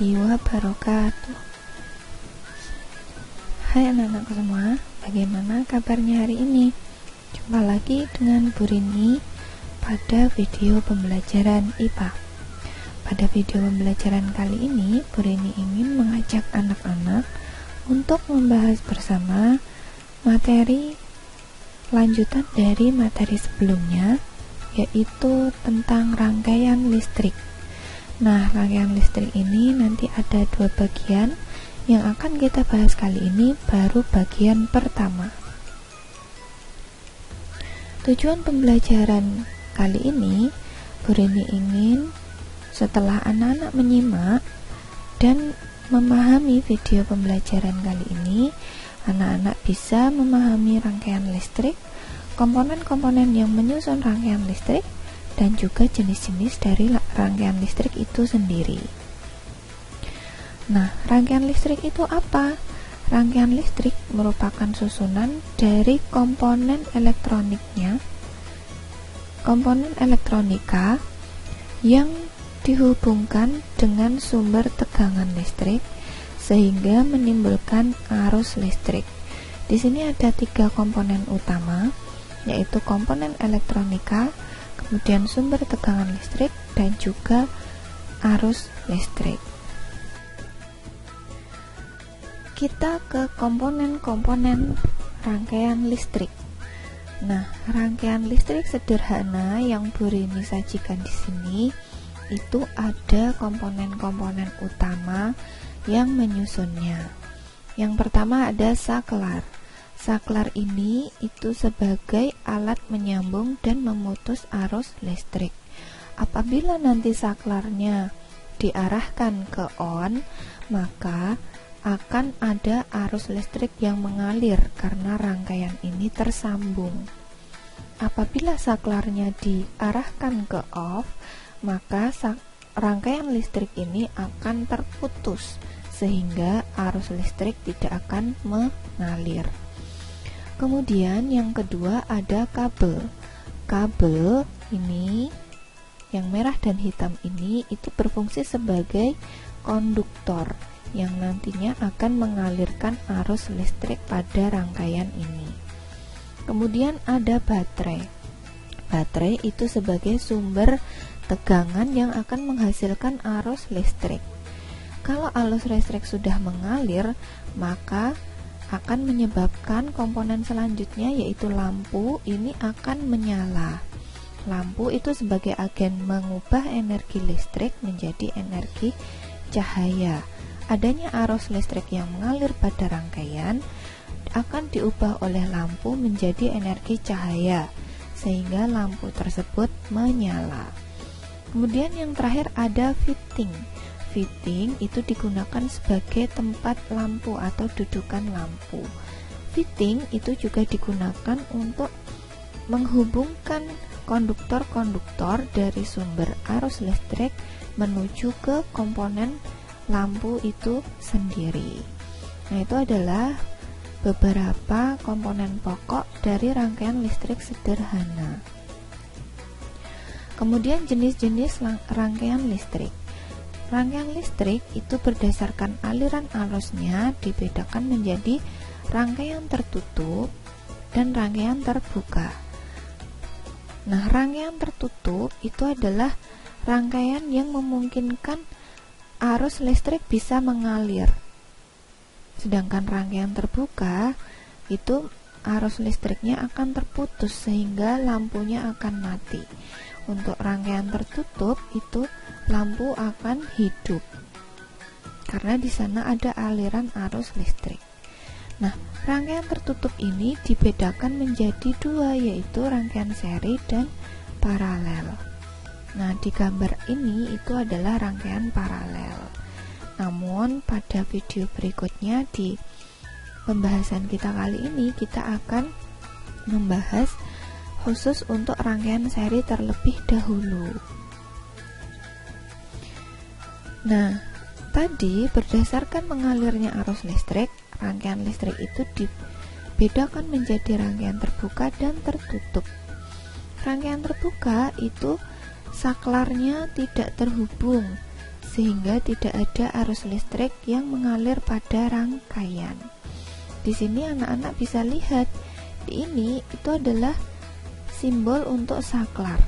warahmatullahi wabarakatuh. Hai anak-anakku semua, bagaimana kabarnya hari ini? Jumpa lagi dengan Bu Rini pada video pembelajaran IPA. Pada video pembelajaran kali ini, Bu Rini ingin mengajak anak-anak untuk membahas bersama materi lanjutan dari materi sebelumnya, yaitu tentang rangkaian listrik. Nah, rangkaian listrik ini nanti ada dua bagian. Yang akan kita bahas kali ini baru bagian pertama. Tujuan pembelajaran kali ini, Bu Rini ingin setelah anak-anak menyimak dan memahami video pembelajaran kali ini, anak-anak bisa memahami rangkaian listrik, komponen-komponen yang menyusun rangkaian listrik, dan juga jenis-jenis dari rangkaian listrik itu sendiri. Nah, rangkaian listrik itu apa? Rangkaian listrik merupakan susunan dari komponen elektroniknya, komponen elektronika yang dihubungkan dengan sumber tegangan listrik sehingga menimbulkan arus listrik. Di sini ada tiga komponen utama, yaitu komponen elektronika, kemudian sumber tegangan listrik, dan juga arus listrik. Kita ke komponen-komponen rangkaian listrik. Nah, rangkaian listrik sederhana yang Bu Rini sajikan di sini itu ada komponen-komponen utama yang menyusunnya. Yang pertama ada saklar. Saklar ini itu sebagai alat menyambung dan memutus arus listrik. Apabila nanti saklarnya diarahkan ke on, maka akan ada arus listrik yang mengalir karena rangkaian ini tersambung. Apabila saklarnya diarahkan ke off, maka rangkaian listrik ini akan terputus sehingga arus listrik tidak akan mengalir. Kemudian yang kedua ada kabel. Kabel ini yang merah dan hitam ini itu berfungsi sebagai konduktor yang nantinya akan mengalirkan arus listrik pada rangkaian ini. Kemudian ada baterai. Baterai itu sebagai sumber tegangan yang akan menghasilkan arus listrik. Kalau arus listrik sudah mengalir, maka akan menyebabkan komponen selanjutnya yaitu lampu ini akan menyala. Lampu itu sebagai agen mengubah energi listrik menjadi energi cahaya. Adanya arus listrik yang mengalir pada rangkaian akan diubah oleh lampu menjadi energi cahaya sehingga lampu tersebut menyala. Kemudian yang terakhir ada fitting. Fitting itu digunakan sebagai tempat lampu atau dudukan lampu. Fitting itu juga digunakan untuk menghubungkan konduktor-konduktor dari sumber arus listrik menuju ke komponen lampu itu sendiri. Nah, itu adalah beberapa komponen pokok dari rangkaian listrik sederhana. Kemudian jenis-jenis rangkaian listrik. Rangkaian listrik itu berdasarkan aliran arusnya dibedakan menjadi rangkaian tertutup dan rangkaian terbuka. Nah, rangkaian tertutup itu adalah rangkaian yang memungkinkan arus listrik bisa mengalir. Sedangkan rangkaian terbuka itu arus listriknya akan terputus sehingga lampunya akan mati. Untuk rangkaian tertutup itu lampu akan hidup karena di sana ada aliran arus listrik. Nah, rangkaian tertutup ini dibedakan menjadi dua, yaitu rangkaian seri dan paralel. Nah, di gambar ini itu adalah rangkaian paralel. Namun pada video berikutnya di pembahasan kita kali ini kita akan membahas khusus untuk rangkaian seri terlebih dahulu. Nah, tadi berdasarkan mengalirnya arus listrik, rangkaian listrik itu dibedakan menjadi rangkaian terbuka dan tertutup. Rangkaian terbuka itu saklarnya tidak terhubung sehingga tidak ada arus listrik yang mengalir pada rangkaian. Di sini anak-anak bisa lihat, ini itu adalah simbol untuk saklar.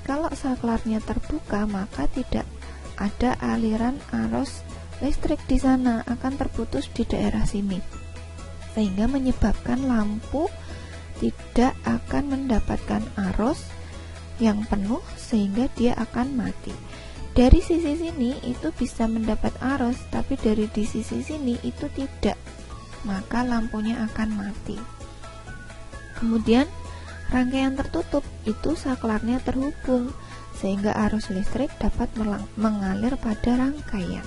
Kalau saklarnya terbuka, maka tidak ada aliran arus listrik di sana, akan terputus di daerah sini, sehingga menyebabkan lampu tidak akan mendapatkan arus yang penuh sehingga dia akan mati. Dari sisi sini itu bisa mendapat arus, tapi dari di sisi sini itu tidak, maka lampunya akan mati. Kemudian rangkaian tertutup itu saklarnya terhubung sehingga arus listrik dapat mengalir pada rangkaian.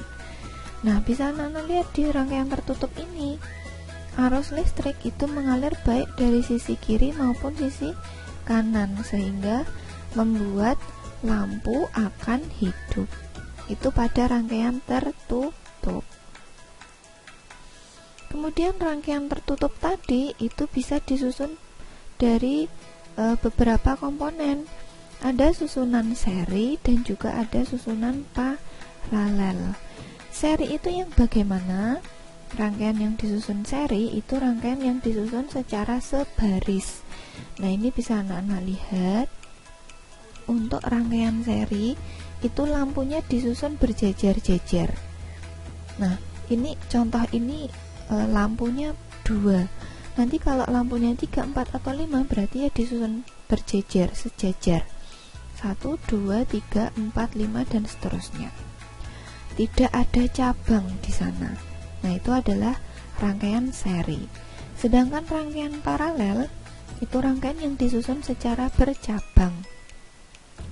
Nah, bisa anak-anak lihat di rangkaian tertutup ini, arus listrik itu mengalir baik dari sisi kiri maupun sisi kanan, sehingga membuat lampu akan hidup. Itu pada rangkaian tertutup. Kemudian rangkaian tertutup tadi itu bisa disusun dari beberapa komponen. Ada susunan seri dan juga ada susunan paralel. Seri itu yang bagaimana? Rangkaian yang disusun seri itu rangkaian yang disusun secara sebaris. Nah, ini bisa anak-anak lihat. Untuk rangkaian seri itu lampunya disusun berjejer-jejer. Nah, ini contoh ini lampunya 2. Nanti kalau lampunya 3, 4 atau 5 berarti ya disusun berjejer, sejajar. 1, 2, 3, 4, 5 dan seterusnya. Tidak ada cabang di sana. Nah, itu adalah rangkaian seri. Sedangkan rangkaian paralel itu rangkaian yang disusun secara bercabang.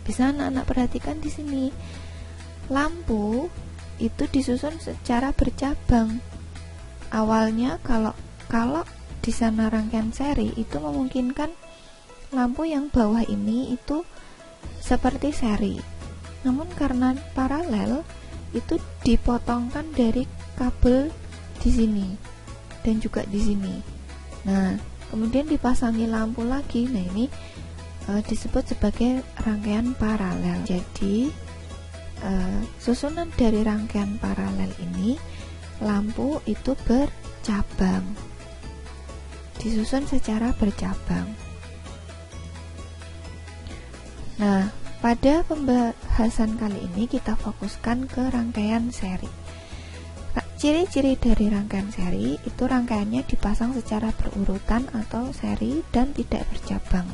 Bisa anak-anak perhatikan di sini. Lampu itu disusun secara bercabang. Awalnya kalau di sana rangkaian seri itu memungkinkan lampu yang bawah ini itu seperti seri. Namun karena paralel itu dipotongkan dari kabel di sini dan juga di sini. Nah, kemudian dipasangi lampu lagi. Nah, ini disebut sebagai rangkaian paralel. Jadi susunan dari rangkaian paralel ini lampu itu bercabang, disusun secara bercabang. Nah, pada pembahasan kali ini kita fokuskan ke rangkaian seri. Ciri-ciri dari rangkaian seri itu rangkaiannya dipasang secara berurutan atau seri dan tidak bercabang.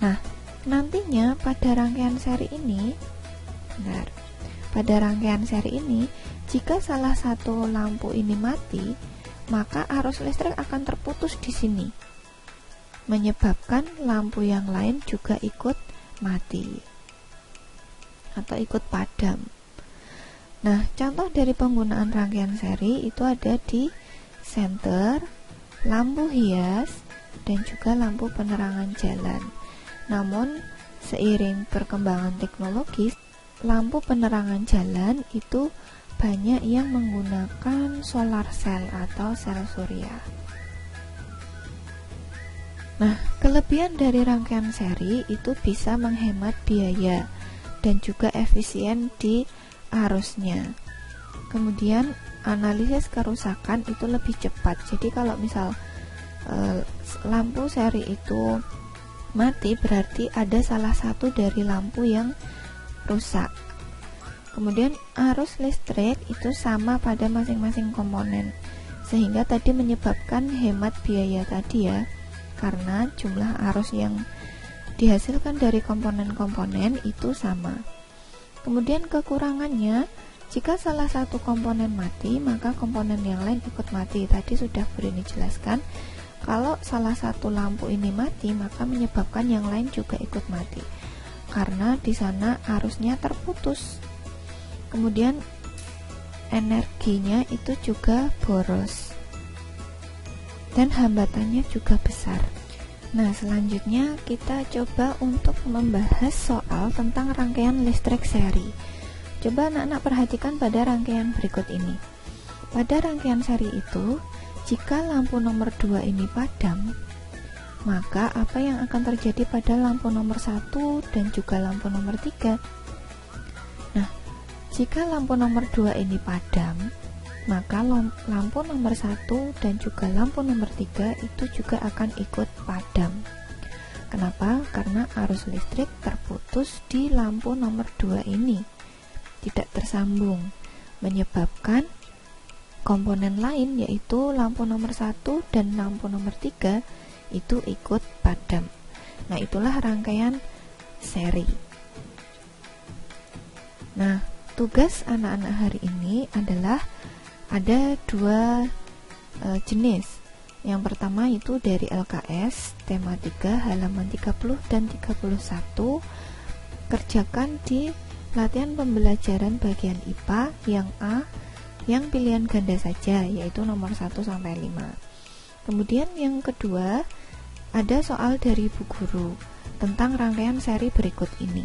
Nah, nantinya pada rangkaian seri ini, jika salah satu lampu ini mati, maka arus listrik akan terputus di sini, menyebabkan lampu yang lain juga ikut mati atau ikut padam. Nah, contoh dari penggunaan rangkaian seri itu ada di senter, lampu hias, dan juga lampu penerangan jalan. Namun, seiring perkembangan teknologi, lampu penerangan jalan itu banyak yang menggunakan solar cell atau sel surya. Nah, kelebihan dari rangkaian seri itu bisa menghemat biaya dan juga efisien di arusnya. Kemudian analisis kerusakan itu lebih cepat. Jadi kalau misal lampu seri itu mati, berarti ada salah satu dari lampu yang rusak. Kemudian arus listrik itu sama pada masing-masing komponen, sehingga tadi menyebabkan hemat biaya tadi ya, karena jumlah arus yang dihasilkan dari komponen-komponen itu sama. Kemudian kekurangannya, jika salah satu komponen mati, maka komponen yang lain ikut mati. Tadi sudah Bu Rini jelaskan, kalau salah satu lampu ini mati, maka menyebabkan yang lain juga ikut mati, karena di sana arusnya terputus. Kemudian energinya itu juga boros dan hambatannya juga besar. Nah, selanjutnya kita coba untuk membahas soal tentang rangkaian listrik seri. Coba anak-anak perhatikan pada rangkaian berikut ini. Pada rangkaian seri itu, jika lampu nomor 2 ini padam, maka apa yang akan terjadi pada lampu nomor 1 dan juga lampu nomor 3? Nah, Jika lampu nomor 2 ini padam, maka lampu nomor 1 dan juga lampu nomor 3 itu juga akan ikut padam. Kenapa? Karena arus listrik terputus di lampu nomor 2 ini, tidak tersambung, menyebabkan komponen lain yaitu lampu nomor 1 dan lampu nomor 3 itu ikut padam. Nah, itulah rangkaian seri. Nah, tugas anak-anak hari ini adalah ada dua jenis. Yang pertama itu dari LKS tema 3 halaman 30 dan 31. Kerjakan di latihan pembelajaran bagian IPA yang A, yang pilihan ganda saja, yaitu nomor 1 sampai 5. Kemudian yang kedua ada soal dari Bu Guru tentang rangkaian seri berikut ini.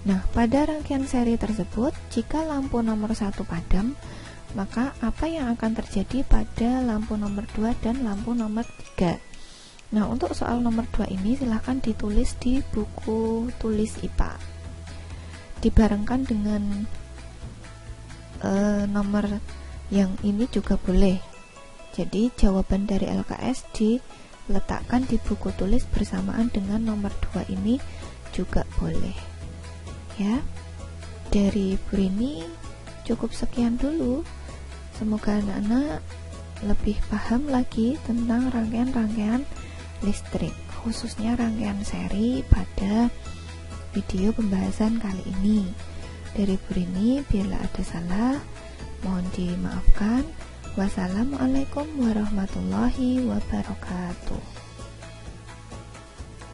Nah, pada rangkaian seri tersebut, jika lampu nomor 1 padam, maka apa yang akan terjadi pada lampu nomor 2 dan lampu nomor 3? Nah, untuk soal nomor 2 ini silahkan ditulis di buku tulis IPA. Dibarengkan dengan nomor yang ini juga boleh. Jadi, jawaban dari LKS diletakkan di buku tulis bersamaan dengan nomor 2 ini juga boleh. Ya, dari Bu Rini cukup sekian dulu. Semoga anak-anak lebih paham lagi tentang rangkaian-rangkaian listrik, khususnya rangkaian seri pada video pembahasan kali ini. Dari Bu Rini, bila ada salah mohon dimaafkan. Wassalamualaikum warahmatullahi wabarakatuh.